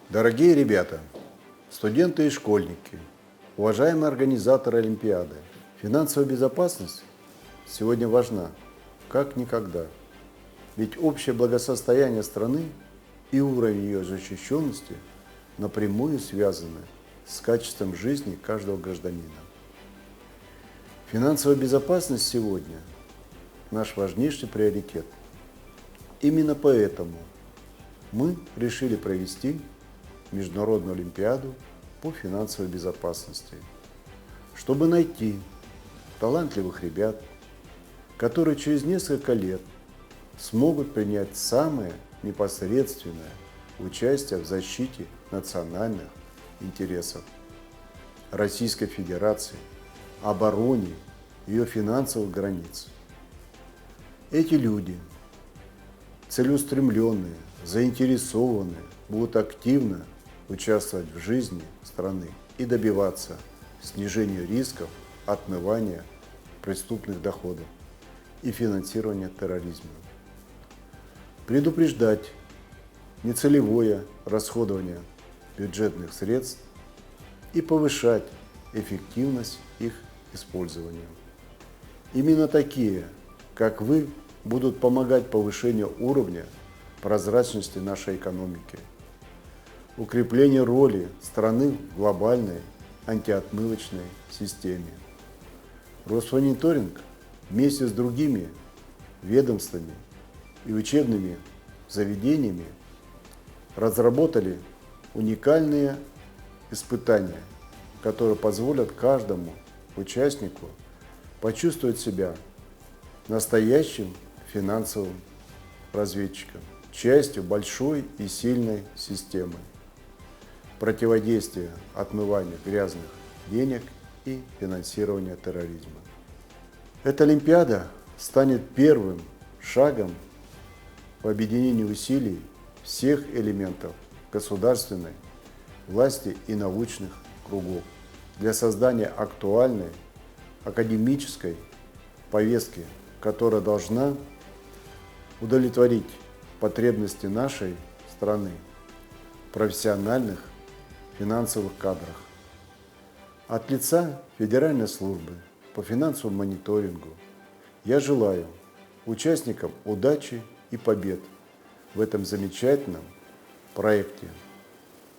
Дорогие ребята, студенты и школьники, уважаемые организаторы Олимпиады, финансовая безопасность сегодня важна, как никогда. Ведь общее благосостояние страны и уровень ее защищенности напрямую связаны с качеством жизни каждого гражданина. Финансовая безопасность сегодня – наш важнейший приоритет. Именно поэтому мы решили провести Международную Олимпиаду по финансовой безопасности, чтобы найти талантливых ребят, которые через несколько лет смогут принять самое непосредственное участие в защите национальных интересов Российской Федерации, обороне ее финансовых границ. Эти люди, целеустремленные, заинтересованные, будут активно участвовать в жизни страны и добиваться снижения рисков отмывания преступных доходов и финансирования терроризма. Предупреждать нецелевое расходование бюджетных средств и повышать эффективность их использования. Именно такие, как вы, будут помогать повышению уровня прозрачности нашей экономики, укреплению роли страны в глобальной антиотмывочной системе. Росмониторинг вместе с другими ведомствами и учебными заведениями разработали уникальные испытания, которые позволят каждому участнику почувствовать себя настоящим финансовым разведчиком, частью большой и сильной системы противодействия отмыванию грязных денег и финансирования терроризма. Эта Олимпиада станет первым шагом в объединении усилий всех элементов государственной власти и научных кругов для создания актуальной академической повестки, которая должна удовлетворить потребности нашей страны в профессиональных финансовых кадрах. От лица Федеральной службы по финансовому мониторингу я желаю участникам удачи и побед в этом замечательном проекте.